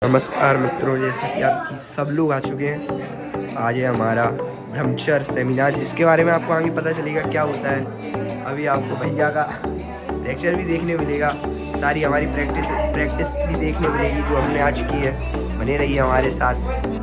नमस्कार मित्रों, जैसा कि आप सब लोग आ चुके हैं। आज है हमारा ब्रह्मचर्य सेमिनार, जिसके बारे में आपको आगे पता चलेगा क्या होता है। अभी आपको भैया का लेक्चर भी देखने मिलेगा, सारी हमारी प्रैक्टिस भी देखने मिलेगी जो हमने आज की है। बने रहिए हमारे साथ।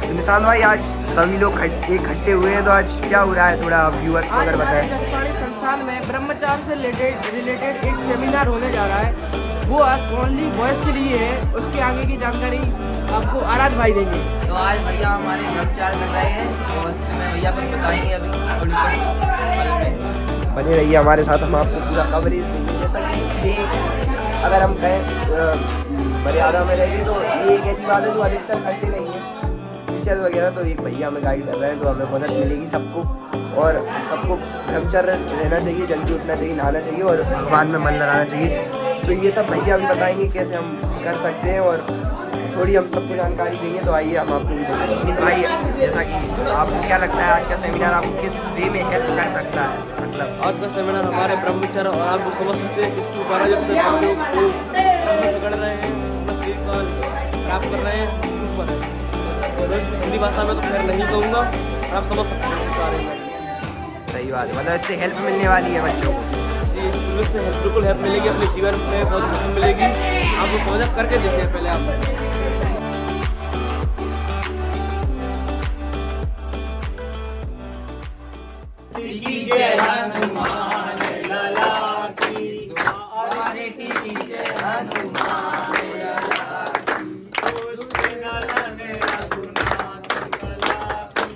तो निशांत भाई, आज सभी लोग इकट्ठे हुए हैं, तो आज क्या हो रहा है, थोड़ा व्यूअर्स को अगर बताएं। जसपाड़ी संस्थान में ब्रह्मचार्य से रिलेटेड एक सेमिनार होने जा रहा है। वो आज ओनली बॉयज़ के लिए है। उसके आगे की जानकारी आपको आराध भाई देंगे। तो आज भैया हमारे ब्रह्मचार्य कर रहे हैं और उसके में भैया कुछ बताएंगे अभी थोड़ी पल में। बने रहिए हमारे साथ, हम आपको पूरा कवरेज देंगे। जैसा कि अगर हम कहें मर्यादा में रहेंगे, तो ये एक ऐसी बात है जो अधिकतर करते नहीं है टीचर वगैरह। तो एक भैया हमें गाइड कर रहे हैं, तो हमें मदद मिलेगी सबको। और सबको ब्रह्मचर्य रहना चाहिए, जल्दी उठना चाहिए, नहाना चाहिए और भगवान में मन लगाना चाहिए। तो ये सब भैया अभी बताएंगे कैसे हम कर सकते हैं, और थोड़ी हम सबको जानकारी देंगे। तो आइए हम आपको भी देंगे। भाई, जैसा कि आपको क्या लगता है आज का सेमिनार आपको किस वे में हेल्प कर सकता है? मतलब आज का सेमिनार हमारे ब्रह्मचर्य, और आप जो समझ सकते हैं किसके ऊपर है, जिसमें बच्चों को पकड़ रहे हैं, प्राप्त कर रहे हैं, उसके ऊपर है। हिंदी भाषा में तो खैर नहीं कहूँगा, और आप समझ सकते हैं सारे में। सही बात है, मतलब इससे हेल्प मिलने वाली है बच्चों को। जी, इससे बिल्कुल हेल्प मिलेगी, अपने जीवन में बहुत हेल्प मिलेगी। आप वो समझ करके देखिए पहले आप। जय हनुमान लला की, हमारे की जय हनुमान लला की, दुष्ट नलन रघुनाथ लला की।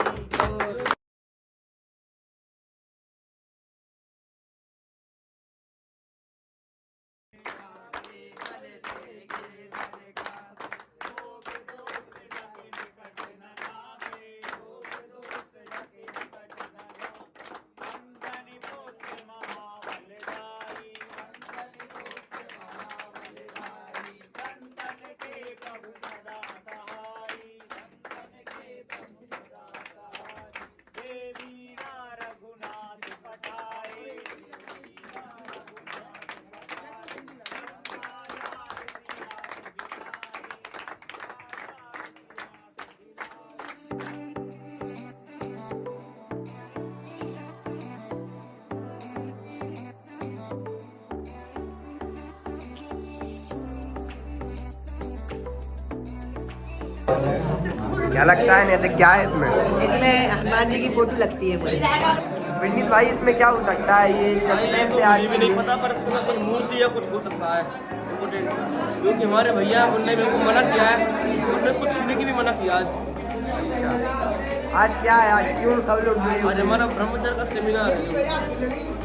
क्या लगता है नैतिक, क्या है इसमें? इसमें हनुमान जी की फोटो लगती है मुझे। विनीत भाई, इसमें क्या हो सकता है? ये एक सस्पेंस है आज भी नहीं पता, पर इसमें कोई मूर्ति या कुछ हो सकता है क्योंकि हमारे भैया उनने बिल्कुल मना किया है, उन्होंने कुछ छूने की भी मना किया आज। अच्छा, आज क्या है, आज क्यों सब लोग जुड़े हुए आज हमारा ब्रह्मचर्य का सेमिनार है।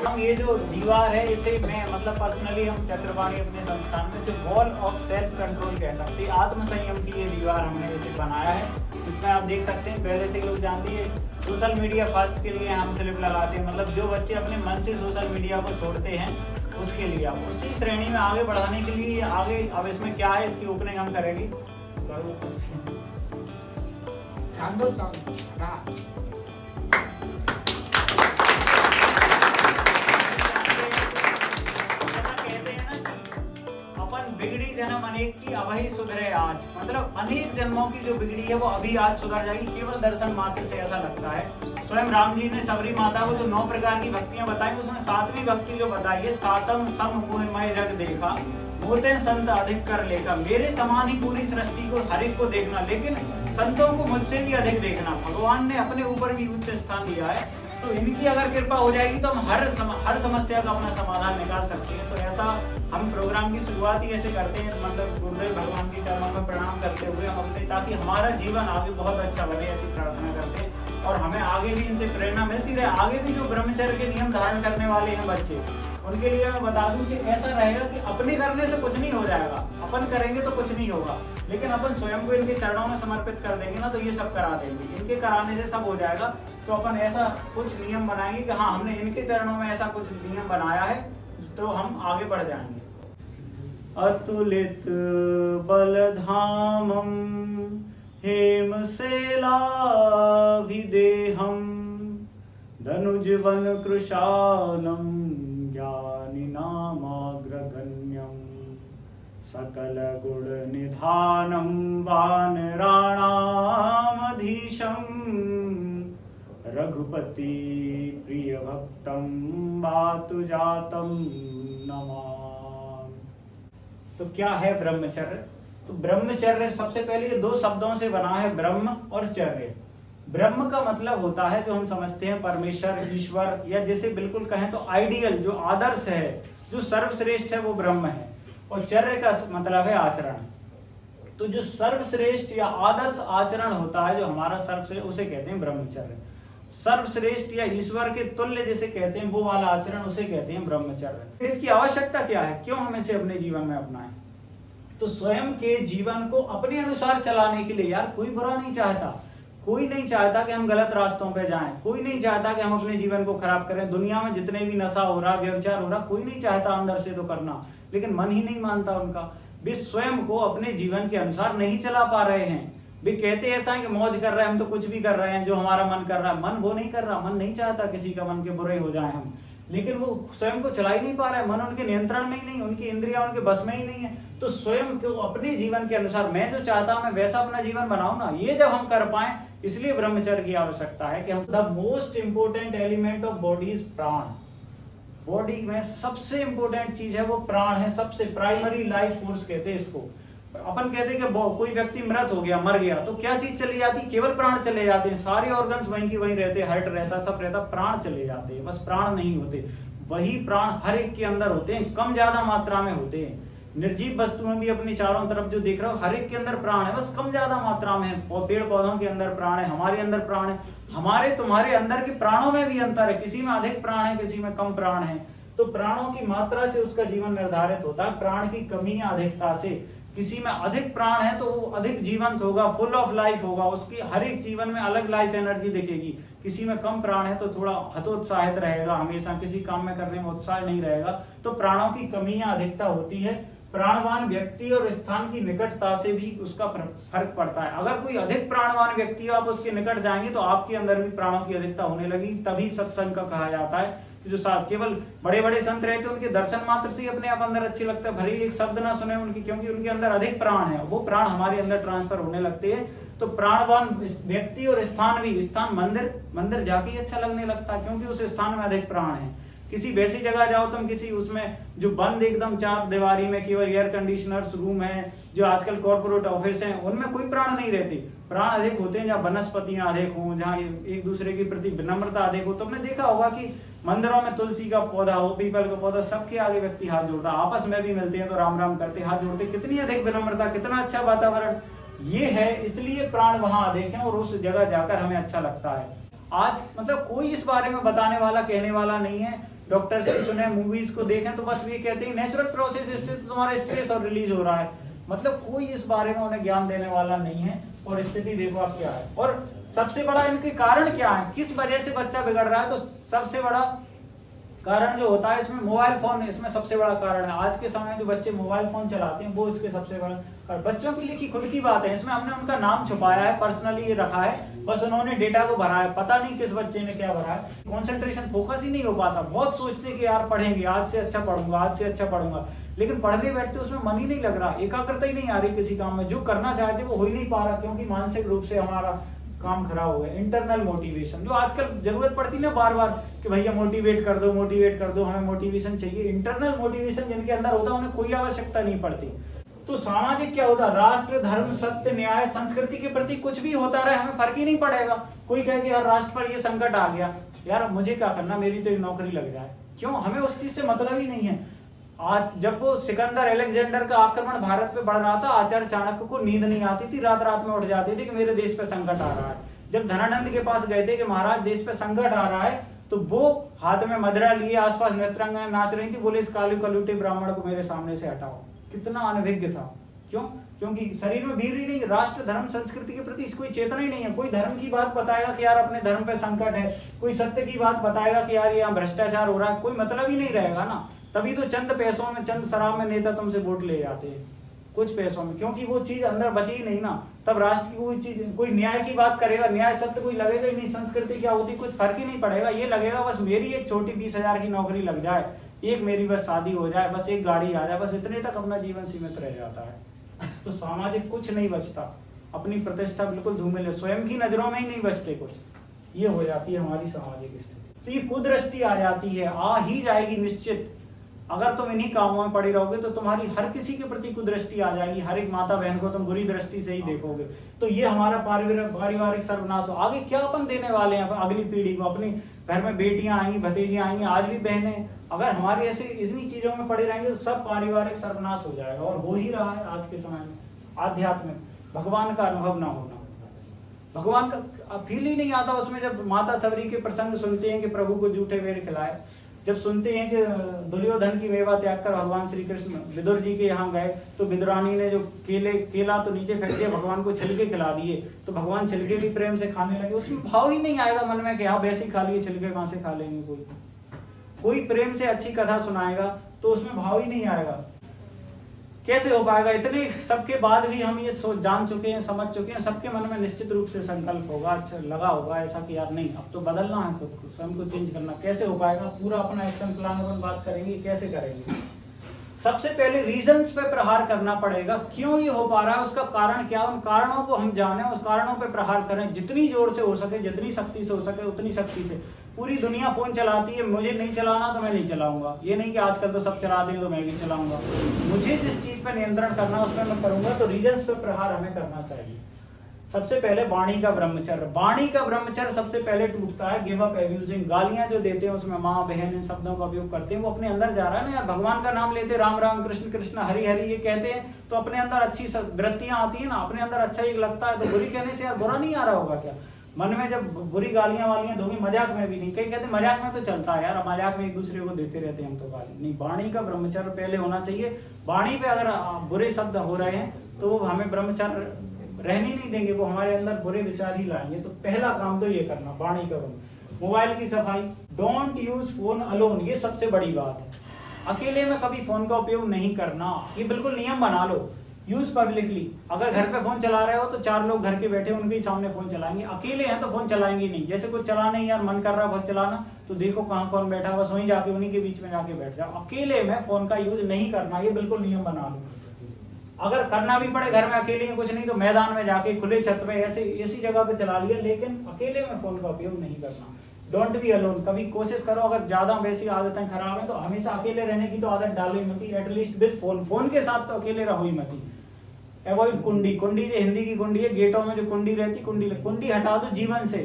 हम ये जो दीवार है, इसे मैं मतलब पर्सनली हम चक्रवाणी अपने संस्थान में से वॉल ऑफ सेल्फ कंट्रोल कह सकते हैं। आत्म संयम की ये दीवार हमने इसे बनाया है। इसमें आप देख सकते हैं, पहले से लोग जानते हैं सोशल मीडिया फर्स्ट के लिए हम स्लिप लगाते हैं। मतलब जो बच्चे अपने मन से सोशल मीडिया को छोड़ते हैं उसके लिए, आप उसी श्रेणी में आगे बढ़ाने के लिए आगे। अब इसमें क्या है, इसकी ओपनिंग हम करेंगे। बिगड़ी जन्म अनेक की अभी सुधरे आज। मतलब अनेक जन्मों की जो बिगड़ी है वो अभी आज सुधर जाएगी, केवल दर्शन मात्र से, ऐसा लगता है। स्वयं राम जी ने सबरी माता को जो 9 प्रकार की भक्तियां बताई, उसमें 7वीं भक्ति जो बताई है, सातम सम मोहमय जग देखा, मोते संत अधिक कर लेखा। मेरे समान ही पूरी सृष्टि को, हर एक को देखना, लेकिन संतों को मुझसे भी अधिक देखना। भगवान ने अपने ऊपर भी उच्च स्थान दिया है, तो इनकी अगर कृपा हो जाएगी तो हम हर समस्या का अपना समाधान निकाल सकते हैं। तो ऐसा हम प्रोग्राम की शुरुआत ही ऐसे करते हैं, मतलब गुरुदेव भगवान के चरणों में प्रणाम करते हुए हम अपने, ताकि हमारा जीवन आगे बहुत अच्छा बने, ऐसी प्रार्थना करते हैं। और हमें आगे भी इनसे प्रेरणा मिलती रहे। आगे भी जो ब्रह्मचर्य के नियम धारण करने वाले हैं बच्चे, उनके लिए मैं बता दूं कि ऐसा रहेगा कि अपने करने से कुछ नहीं हो जाएगा, अपन करेंगे तो कुछ नहीं होगा, लेकिन अपन स्वयं को इनके चरणों में समर्पित कर देंगे ना, तो ये सब करा देंगे। इनके कराने से सब हो जाएगा। तो अपन ऐसा कुछ नियम बनाएंगे कि हाँ, हमने इनके चरणों में ऐसा कुछ नियम बनाया है, तो हम आगे बढ़ जाएंगे। अतुलित बलधामं हेमशैलाभिदेहं धनुजवन कृशानं ज्ञानिनामाग्रगण्यं सकलगुणनिधानं वानराणामधीशं रघुपति प्रियभक्तं वातुजातं नमामि। तो क्या है ब्रह्मचर्य? तो ब्रह्मचर्य सबसे पहले ये दो शब्दों से बना है, ब्रह्म और चर्य। ब्रह्म का मतलब होता है जो हम समझते हैं परमेश्वर, ईश्वर, या जैसे बिल्कुल कहें तो आइडियल, जो आदर्श है, जो सर्वश्रेष्ठ है, वो ब्रह्म है। और चर्य का मतलब है आचरण। तो जो सर्वश्रेष्ठ या आदर्श आचरण होता है, जो हमारा सर्वश्रेष्ठ, उसे कहते हैं ब्रह्मचर्य। सर्वश्रेष्ठ या ईश्वर के तुल्य जिसे कहते हैं वो वाला आचरण, उसे कहते हैं ब्रह्मचर्य। इसकी आवश्यकता क्या है, क्यों हम इसे अपने जीवन में अपनाएं? तो स्वयं के जीवन को अपने अनुसार चलाने के लिए, यार कोई बुरा नहीं चाहता, कोई नहीं चाहता कि हम गलत रास्तों पे जाएं, कोई नहीं चाहता कि हम अपने जीवन को खराब करें। दुनिया में जितने भी नशा हो रहा, व्यभिचार हो रहा, कोई नहीं चाहता अंदर से तो करना, लेकिन मन ही नहीं मानता उनका। वे स्वयं को अपने जीवन के अनुसार नहीं चला पा रहे हैं। वे कहते ऐसा है कि मौज कर रहे हैं, हम तो कुछ भी कर रहे हैं, जो हमारा मन कर रहा है। मन वो नहीं कर रहा, मन नहीं चाहता किसी का मन के बुरे हो जाए हम, लेकिन वो स्वयं को चला ही नहीं पा रहा है। मन उनके नियंत्रण में ही नहीं, उनकी इंद्रियां उनके बस में ही नहीं है। तो स्वयं को अपने जीवन के अनुसार, मैं जो चाहता हूं मैं वैसा अपना जीवन बनाऊं ना, ये जब हम कर पाए, इसलिए ब्रह्मचर्य की आवश्यकता है कि हम the most important element of body is प्राण। बॉडी में सबसे इंपोर्टेंट चीज है वो प्राण है, सबसे प्राइमरी लाइफ फोर्स कहते हैं इसको। अपन कहते हैं कि कोई व्यक्ति मृत हो गया, मर गया, तो क्या चीज चली जाती? केवल प्राण चले जाते हैं। सारे ऑर्गन्स वहीं की वहीं रहते, हार्ट रहता, सब रहता, प्राण चले जाते हैं, बस प्राण नहीं होते। वही प्राण हर एक के अंदर होते हैं, कम ज्यादा मात्रा में होते हैं। निर्जीव वस्तु में भी अपनी चारों तरफ जो देख रहे हो, हर एक के अंदर प्राण है, बस कम ज्यादा मात्रा में है। और पेड़ पौधों के अंदर प्राण है, हमारे अंदर प्राण है, हमारे तुम्हारे अंदर के प्राणों में भी अंतर है, किसी में अधिक प्राण है, किसी में कम प्राण है। तो प्राणों की मात्रा से उसका जीवन निर्धारित होता है, प्राण की कमी या अधिकता से। किसी में अधिक प्राण है तो वो अधिक जीवंत होगा, फुल ऑफ लाइफ होगा, उसकी हर एक जीवन में अलग लाइफ एनर्जी दिखेगी। किसी में कम प्राण है तो थोड़ा हतोत्साहित रहेगा, हमेशा किसी काम में करने में उत्साह नहीं रहेगा। तो प्राणों की कमी या अधिकता होती है। प्राणवान व्यक्ति और स्थान की निकटता से भी उसका फर्क पड़ता है। अगर कोई अधिक प्राणवान व्यक्ति हो, आप उसके निकट जाएंगे तो आपके अंदर भी प्राणों की अधिकता होने लगी। तभी सत्संग का कहा जाता है जो साथ केवल बड़े बड़े संत रहते हैं, उनके दर्शन मात्र से ही अपने आप अंदर अच्छे लगता है, भले ही एक शब्द ना सुने उनकी, क्योंकि उनके अंदर अधिक प्राण है, वो प्राण हमारे अंदर ट्रांसफर होने लगते हैं। तो प्राणवान व्यक्ति और स्थान भी, स्थान मंदिर जाके ही अच्छा लगने लगता है, क्योंकि उस स्थान में अधिक प्राण है। किसी वैसी जगह जाओ तुम, किसी उसमें जो बंद एकदम चार दीवारी में केवल एयर कंडीशनर्स रूम है, जो आजकल कॉर्पोरेट ऑफिस हैं, उनमें कोई प्राण नहीं रहते। प्राण अधिक होते हैं जहाँ वनस्पतियां अधिक हों, जहाँ एक दूसरे के प्रति विनम्रता अधिक हो। तुमने देखा होगा कि मंदिरों में तुलसी का पौधा हो, पीपल का पौधा, सबके आगे व्यक्ति हाथ जोड़ता, आपस में भी मिलते हैं तो राम राम करते, हाथ जोड़ते, कितनी अधिक विनम्रता, कितना अच्छा वातावरण ये है। इसलिए प्राण वहां अधिक है और उस जगह जाकर हमें अच्छा लगता है। आज मतलब कोई इस बारे में बताने वाला, कहने वाला नहीं है। डॉक्टर से सुने, मूवीज को देखें तो बस ये कहते हैं नेचुरल प्रोसेस, इससे तुम्हारा स्ट्रेस और रिलीज हो रहा है। मतलब कोई इस बारे में उन्हें ज्ञान देने वाला नहीं है। और स्थिति देखो आप क्या है, और सबसे बड़ा इनके कारण क्या है, किस वजह से बच्चा बिगड़ रहा है। तो सबसे बड़ा कारण जो होता है इसमें मोबाइल फोन, इसमें सबसे बड़ा कारण है। आज के समय में जो बच्चे मोबाइल फोन चलाते हैं वो इसके सबसे बड़ा कारण। बच्चों की लिखी खुद की बात है, इसमें हमने उनका नाम छुपाया है, पर्सनली ये रखा है, बस उन्होंने डेटा को भरा है, पता नहीं किस बच्चे ने क्या भरा है। कॉन्सेंट्रेशन, फोकस ही नहीं हो पाता। बहुत सोचते कि यार पढ़ेंगे, आज से अच्छा पढ़ूंगा, आज से अच्छा पढ़ूंगा, लेकिन पढ़ने बैठते उसमें मन ही नहीं लग रहा, एकाग्रता ही नहीं आ रही किसी काम में। जो करना चाहते वो हो ही नहीं पा रहा, क्योंकि मानसिक रूप से हमारा काम खराब हो गया। इंटरनल मोटिवेशन जो आजकल जरूरत पड़ती ना बार बार कि भैया मोटिवेट कर दो, हमें मोटिवेशन चाहिए। इंटरनल मोटिवेशन जिनके अंदर होता है उन्हें कोई आवश्यकता नहीं पड़ती। तो सामाजिक क्या होता, राष्ट्र, धर्म, सत्य, न्याय, संस्कृति के प्रति कुछ भी होता रहे, हमें फर्क ही नहीं पड़ेगा। कोई कहे कि यार राष्ट्र पर ये संकट आ गया, यार मुझे क्या करना, मेरी तो एक नौकरी लग जाए, क्यों, हमें उस चीज से मतलब ही नहीं है। आज जब वो सिकंदर अलेक्जेंडर का आक्रमण भारत पे बढ़ रहा था, आचार्य चाणक्य को नींद नहीं आती थी, रात रात में उठ जाते थे कि मेरे देश पे संकट आ रहा है। जब धनानंद के पास गए थे कि महाराज देश पे संकट आ रहा है, तो वो हाथ में मदरा लिए आसपास नृत्यांगना नाच रही थी, बोले इस काले कलूटे ब्राह्मण को मेरे सामने से हटाओ। कितना अनभिज्ञ था, क्यों, क्योंकि शरीर में वीर ही नहीं, राष्ट्र, धर्म, संस्कृति के प्रति कोई चेतना ही नहीं है। कोई धर्म की बात बताएगा कि यार अपने धर्म पे संकट है, कोई सत्य की बात बताएगा कि यार यहाँ भ्रष्टाचार हो रहा है, कोई मतलब ही नहीं रहेगा ना। तभी तो चंद पैसों में, चंद शराब में नेता तुमसे वोट ले जाते हैं, कुछ पैसों में, क्योंकि वो चीज अंदर बची ही नहीं ना। तब राष्ट्र की कोई चीज, कोई न्याय की बात करेगा, न्याय शब्द कोई लगेगा ही नहीं, संस्कृति क्या होती कुछ फर्क ही नहीं पड़ेगा। ये लगेगा बस मेरी एक छोटी 20,000 की नौकरी लग जाए, एक मेरी बस शादी हो जाए, बस एक गाड़ी आ जाए, बस इतने तक अपना जीवन सीमित रह जाता है। तो सामाजिक कुछ नहीं बचता, अपनी प्रतिष्ठा बिल्कुल धूमिल है, स्वयं की नजरों में ही नहीं बचते कुछ। ये हो जाती है हमारी सामाजिक स्थिति। तो ये कुदृष्टि आ जाती है, आ ही जाएगी निश्चित। अगर तुम इन्हीं कामों में पड़े रहोगे तो तुम्हारी हर किसी के प्रति कुदृष्टि आ जाएगी, हर एक माता बहन को तुम बुरी दृष्टि से ही देखोगे। तो ये हमारा पारिवारिक सर्वनाश हो। आगे क्या अपन देने वाले हैं अगली पीढ़ी को? अपनी घर में बेटियां आएंगी, भतीजियां आएंगी, आज भी बहनें, अगर हमारे ऐसे इन्हीं चीजों में पड़े रहेंगे तो सब पारिवारिक सर्वनाश हो जाएगा। और हो ही रहा है आज के समय में। आध्यात्म, भगवान का अनुभव ना होना, भगवान का फील ही नहीं आता उसमें। जब माता सबरी के प्रसंग सुनते हैं कि प्रभु को जूठे बेर खिलाए, जब सुनते हैं कि दुर्योधन की मेवा त्याग कर भगवान श्री कृष्ण विदुर जी के यहाँ गए तो विदुरानी ने जो केला तो नीचे फेंक दिया, भगवान को छिलके खिला दिए, तो भगवान छिलके भी प्रेम से खाने लगे। उसमें भाव ही नहीं आएगा मन में कि हाँ वैसे ही खा लिए, छिलके कहाँ से खा लेंगे। कोई प्रेम से अच्छी कथा सुनाएगा तो उसमें भाव ही नहीं आएगा। कैसे हो पाएगा? इतने सबके बाद भी हम ये जान चुके हैं, समझ चुके हैं, सबके मन में निश्चित रूप से संकल्प होगा, अच्छा लगा होगा ऐसा कि यार नहीं, अब तो बदलना है खुद को, स्वयं को चेंज करना। कैसे हो पाएगा? पूरा अपना एक्शन प्लान अपन बात करेंगे, कैसे करेंगे। सबसे पहले रीजंस पे प्रहार करना पड़ेगा, क्यों ये हो पा रहा है, उसका कारण क्या, उन कारणों को हम जाने, उस कारणों पे प्रहार करें, जितनी जोर से हो सके, जितनी शक्ति से हो सके उतनी शक्ति से। पूरी दुनिया फोन चलाती है, मुझे नहीं चलाना तो मैं नहीं चलाऊंगा। ये नहीं कि आजकल तो सब चलाते हैं तो मैं भी चलाऊंगा। मुझे जिस चीज पे नियंत्रण करना उस पर मैं करूंगा। तो रीजंस पे प्रहार हमें करना चाहिए। सबसे पहले वाणी का ब्रह्मचर्य। वाणी का ब्रह्मचर्य सबसे पहले टूटता है। गिव अप एब्यूजिंग, गालियां जो देते हैं उसमें माँ बहन इन शब्दों का उपयोग करते हैं, वो अपने अंदर जा रहा है ना यार। भगवान का नाम लेते, राम राम कृष्ण कृष्ण हरि हरि ये कहते हैं तो अपने अंदर अच्छी वृत्तियां आती है ना, अपने अंदर अच्छा एक लगता है। तो बुरी कहने से यार बुरा नहीं आ रहा होगा क्या मन में? जब बुरी गालियां वालियां दोगे, मजाक में भी नहीं, कई कहते मजाक में तो चलता है यार, मजाक में एक दूसरे को देते रहते हैं हम तो गाली नहीं। वाणी का ब्रह्मचर्य पहले होना चाहिए। वाणी पे अगर बुरे शब्द हो रहे हैं तो वो हमें ब्रह्मचर्य रहने नहीं देंगे, वो हमारे अंदर बुरे विचार ही लाएंगे। तो पहला काम तो ये करना, वाणी का ब्रह्मचर्य। मोबाइल की सफाई, डोंट यूज फोन अलोन, ये सबसे बड़ी बात है। अकेले में कभी फोन का उपयोग नहीं करना, ये बिल्कुल नियम बना लो। यूज पब्लिकली, अगर घर पे फोन चला रहे हो तो 4 लोग घर के बैठे उनके ही सामने फोन चलाएंगे। अकेले हैं तो फोन चलाएंगे नहीं। जैसे कुछ चलाना ही यार मन कर रहा है बहुत चलाना, तो देखो कहाँ कौन बैठा, बस वहीं जाके उन्हीं के बीच में जाके बैठ जाओ। अकेले में फोन का यूज नहीं करना, ये बिल्कुल नियम बना लो। अगर करना भी पड़े घर में अकेले ही, कुछ नहीं तो मैदान में जाके खुले छत पे ऐसी जगह पे चला लिया, लेकिन अकेले में फोन का उपयोग नहीं करना। डोंट बी अलोन, कभी कोशिश करो, अगर ज्यादा वैसी आदतें खराब है तो हमेशा अकेले रहने की तो आदत डालो ही मत, एटलीस्ट विद फोन। फोन के साथ तो अकेले रहो ही मत। अवॉइड कुंडी, कुंडी जो हिंदी की कुंडी है, गेटों में जो कुंडी रहती, कुंडी हटा दो जीवन से।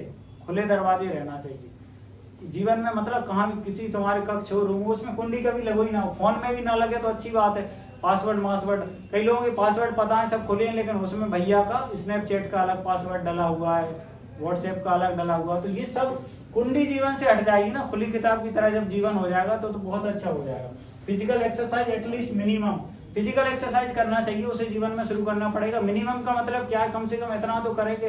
खुले दरवाजे रहना चाहिए जीवन में, मतलब कहाँ भी किसी तुम्हारे कक्ष हो, रूम हो, उसमें कुंडी कभी लगो ही ना हो। फोन में भी ना लगे तो अच्छी बात है। पासवर्ड, कई लोगों के पासवर्ड पता है, सब खुले हैं, लेकिन उसमें भैया का स्नैपचैट का अलग पासवर्ड डला हुआ है, व्हाट्सएप का अलग डला हुआ। तो ये सब कुंडी जीवन से हट जाएगी ना। खुली किताब की तरह जब जीवन हो जाएगा तो बहुत अच्छा हो जाएगा। Physical exercise at least minimum, physical exercise करना चाहिए, उसे जीवन में शुरू करना पड़ेगा। मिनिमम का मतलब क्या है? कम से कम इतना तो करें कि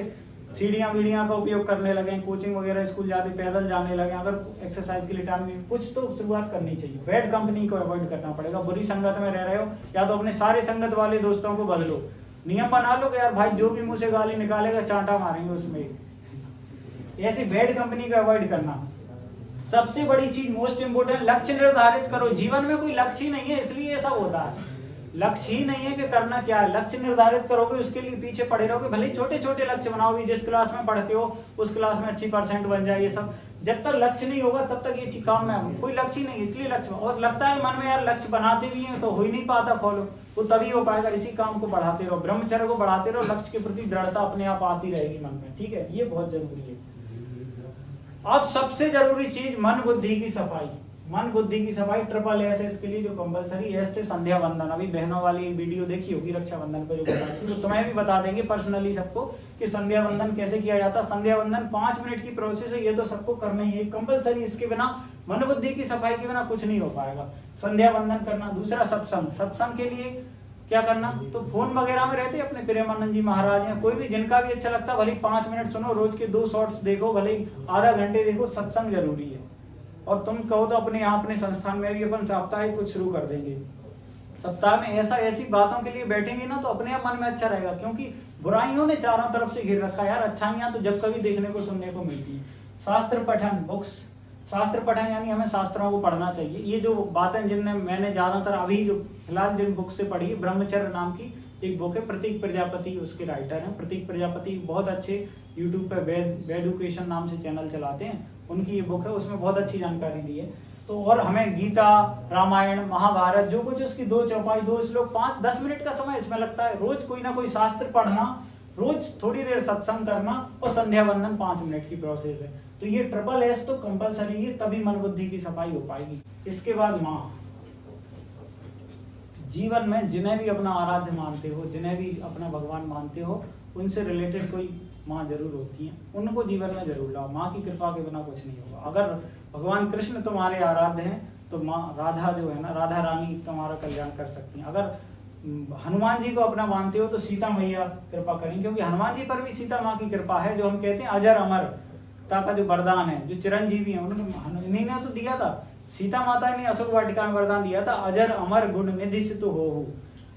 सीढ़ियाँ का उपयोग करने लगे, कोचिंग वगैरह स्कूल जाते पैदल जाने लगे। अगर एक्सरसाइज के लिए टाइम नहीं, कुछ तो शुरुआत करनी चाहिए। बैड कंपनी को अवॉइड करना पड़ेगा। बुरी संगत में रह रहे हो या तो अपने सारे संगत वाले दोस्तों को बदलो। नियम बना लो कि यार भाई जो भी मुंह से गाली निकालेगा चांटा मारेंगे उसमें। ऐसी बैड कंपनी को अवॉइड करना। सबसे बड़ी चीज, मोस्ट इंपोर्टेंट, लक्ष्य निर्धारित करो। जीवन में कोई लक्ष्य ही नहीं है, इसलिए ये सब होता है। लक्ष्य ही नहीं है कि करना क्या है। लक्ष्य निर्धारित करोगे, उसके लिए पीछे पड़े रहोगे। भले छोटे छोटे लक्ष्य बनाओ, भी जिस क्लास में पढ़ते हो उस क्लास में अच्छी % बन जाए। ये सब जब तक लक्ष्य नहीं होगा तब तक ये काम में कोई लक्ष्य नहीं, इसलिए लक्ष्य। और लगता है मन में यार लक्ष्य बनाते भी हैं तो हो ही नहीं पाता फॉलो, वो तभी हो पाएगा। इसी काम को बढ़ाते रहो, ब्रह्मचर्य को बढ़ाते रहो, लक्ष्य के प्रति दृढ़ता अपने आप आती रहेगी मन में। ठीक है, ये बहुत जरूरी है। अब सबसे जरूरी चीज, मन बुद्धि की सफाई। मन बुद्धि की सफाई ट्रिपल एस है इसके लिए, जो कंपलसरी। एस से संध्या वंदन, अभी बहनों वाली वीडियो देखी होगी रक्षाबंधन पे जो बताती, तो तुम्हें भी बता देंगे पर्सनली सबको कि संध्या वंदन कैसे किया जाता है। संध्या वंदन 5 मिनट की प्रोसेस है, ये तो सबको करना ही है कंपलसरी। इसके बिना, मन बुद्धि की सफाई के बिना कुछ नहीं हो पाएगा। संध्या वंदन करना। दूसरा सत्संग। सत्संग के लिए क्या करना? तो फोन वगैरह में रहते अपने प्रेमानंद जी महाराज हैं, कोई भी जिनका भी अच्छा लगता है, भले 5 मिनट सुनो, रोज के 2 शॉर्ट्स देखो, भले आधा घंटे देखो, सत्संग जरूरी है। और तुम कहो तो अपने यहाँ अपने संस्थान में भी अपन साप्ताहिक कुछ शुरू कर देंगे। सप्ताह में ऐसी बातों के लिए बैठेंगे ना तो अपने आप मन में अच्छा रहेगा, क्योंकि बुराइयों ने चारों तरफ से घेर रखा है यार। अच्छाइयाँ तो जब कभी देखने को सुनने को मिलती है। शास्त्र पठन, बुक्स, शास्त्र पठन यानी हमें शास्त्रों को पढ़ना चाहिए। ये जो बातें जिनने मैंने ज्यादातर अभी जो फिलहाल जिन बुक से पढ़ी है, ब्रह्मचर्य नाम की एक बुक है, प्रतीक प्रजापति उसके राइटर हैं। प्रतीक प्रजापति बहुत अच्छे यूट्यूब पे वेडुकेशन नाम से चैनल चलाते हैं, उनकी ये बुक है, उसमें बहुत अच्छी जानकारी दी है। तो और हमें गीता, रामायण, महाभारत जो कुछ उसकी 2 चौपाई 2 श्लोक 5-10 मिनट का समय इसमें लगता है। रोज कोई ना कोई शास्त्र पढ़ना, रोज थोड़ी देर सत्संग करना और संध्या वंदन 5 मिनट की प्रोसेस है। तो ये SSS तो कंपलसरी है, तभी मन बुद्धि की सफाई हो पाएगी। इसके बाद माँ, जीवन में जिन्हें भी अपना आराध्य मानते हो, जिन्हें भी अपना भगवान मानते हो, उनसे रिलेटेड कोई माँ जरूर होती हैं, उनको जीवन में जरूर लाओ। माँ की कृपा के बिना कुछ नहीं होगा। अगर भगवान कृष्ण तुम्हारे आराध्य हैं तो माँ राधा जो है ना, राधा रानी तुम्हारा कल्याण कर सकती हैं। अगर हनुमान जी को अपना मानते हो तो सीता मैया कृपा करें, क्योंकि हनुमान जी पर भी सीता माँ की कृपा है। जो हम कहते हैं अजर अमरता का जो वरदान है, जो चिरंजीवी है, उन्होंने इन्हीं ने तो दिया था। सीता माता ने अशोक वाटिका में वरदान दिया था, अजर अमर गुण निधि से तो हो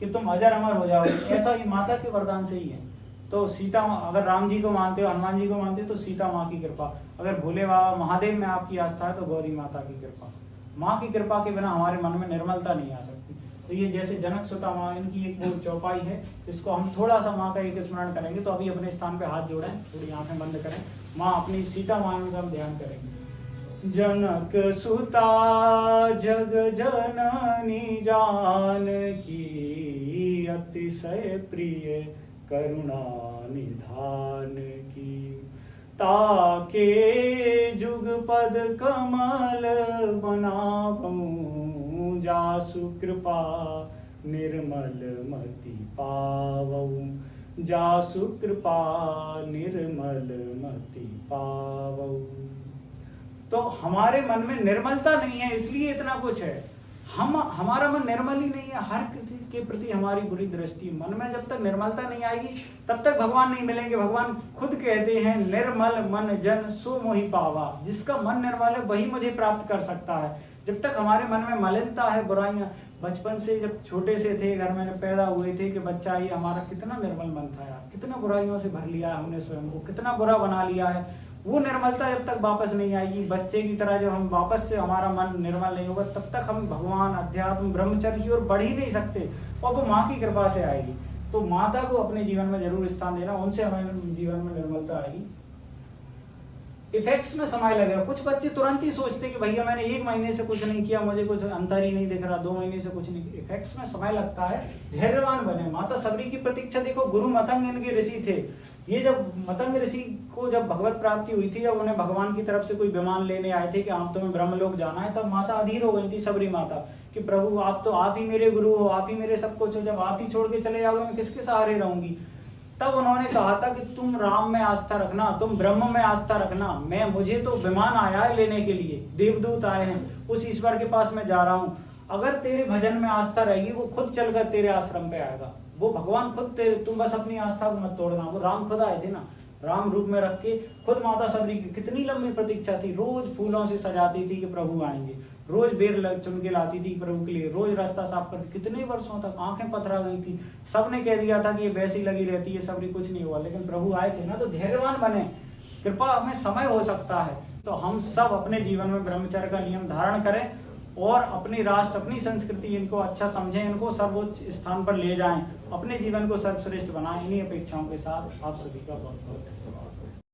कि तुम अजर अमर हो जाओ। ऐसा ही माता के वरदान से ही है। तो सीता, अगर राम जी को मानते हो, हनुमान जी को मानते हो तो सीता माँ की कृपा। अगर भोले बाबा महादेव में आपकी आस्था है तो गौरी माता की कृपा। माँ की कृपा के बिना हमारे मन में निर्मलता नहीं आ सकती। तो ये जैसे जनक सुता माँ, इनकी एक वो चौपाई है, इसको हम थोड़ा सा माँ का एक स्मरण करेंगे। तो अभी अपने स्थान पे हाथ जोड़ें, थोड़ी आंखें बंद करें, माँ अपनी सीता माँ का हम ध्यान करेंगे। जनक सुता जग जननी जानकी, अतिशय प्रिय करुणा निधान की। ताके जुगपद कमल बनावऊं, जासु कृपा निर्मल मति पावऊं, जासु कृपा निर्मल मति पावऊं। तो हमारे मन में निर्मलता नहीं है, इसलिए इतना कुछ है। हमारा मन निर्मल ही नहीं है, हर किसी के प्रति हमारी बुरी दृष्टि। मन में जब तक निर्मलता नहीं आएगी तब तक भगवान नहीं मिलेंगे। भगवान खुद कहते हैं, निर्मल मन जन सो मोहि पावा। जिसका मन निर्मल है वही मुझे प्राप्त कर सकता है। जब तक हमारे मन में मलिनता है, बुराइयां, बचपन से जब छोटे से थे, घर में पैदा हुए थे कि बच्चा, ये हमारा कितना निर्मल मन था यार, कितना बुराइयों से भर लिया है हमने स्वयं को, कितना बुरा बना लिया है। वो निर्मलता जब तक वापस नहीं आएगी, बच्चे की तरह जब हम वापस से हमारा मन निर्मल नहीं होगा, तब तक हम भगवान, अध्यात्म, ब्रह्मचर्य की ओर बढ़ ही नहीं सकते। और वो माँ की कृपा से आएगी। तो माता को अपने जीवन में जरूर स्थान देना, उनसे हमारे जीवन में निर्मलता आएगी। इफेक्ट्स में समय लगेगा। कुछ बच्चे तुरंत ही सोचते कि भैया मैंने 1 महीने से कुछ नहीं किया, मुझे कुछ अंतर ही नहीं दिख रहा, 2 महीने से कुछ नहीं। इफेक्ट्स में समय लगता है। धैर्यवान बने। माता सबरी की प्रतीक्षा देखो, गुरु मतंग इनके ऋषि थे। ये जब मतंग ऋषि को जब भगवत प्राप्ति हुई थी, जब उन्हें भगवान की तरफ से कोई विमान लेने आए थे कि आप तुम्हें ब्रह्मलोक जाना है, तब माता अधीर हो गई थी, सबरी माता, कि प्रभु आप ही मेरे गुरु हो, आप ही मेरे सब कुछ हो, जब आप ही छोड़ के चले जाओगे मैं किसके सहारे रहूंगी। तब उन्होंने कहा था कि तुम राम में आस्था रखना, तुम ब्रह्म में आस्था रखना, मुझे तो विमान आया है लेने के लिए, देवदूत आए हैं, उस ईश्वर के पास मैं जा रहा हूँ। अगर तेरे भजन में आस्था रहेगी, वो खुद चलकर तेरे आश्रम पे आएगा। वो भगवान खुद तेरे, तुम बस अपनी आस्था को मत तोड़ना। वो राम खुद आए थे ना, राम रूप में रख के खुद माता सबरी की कितनी लंबी प्रतीक्षा थी। रोज फूलों से सजाती थी कि प्रभु आएंगे, रोज बेर चुन के लाती थी प्रभु के लिए, रोज रास्ता साफ करती। कितने वर्षों तक आंखें पथरा गई थी। सबने कह दिया था कि ये वैसी लगी रहती है सबरी, कुछ नहीं हुआ, लेकिन प्रभु आए थे ना। तो धैर्यवान बने, कृपा हमें समय हो सकता है। तो हम सब अपने जीवन में ब्रह्मचर्य का नियम धारण करें और अपनी राष्ट्र, अपनी संस्कृति, इनको अच्छा समझें, इनको सर्वोच्च स्थान पर ले जाएं, अपने जीवन को सर्वश्रेष्ठ बनाएं। इन्हीं अपेक्षाओं के साथ आप सभी का बहुत बहुत धन्यवाद।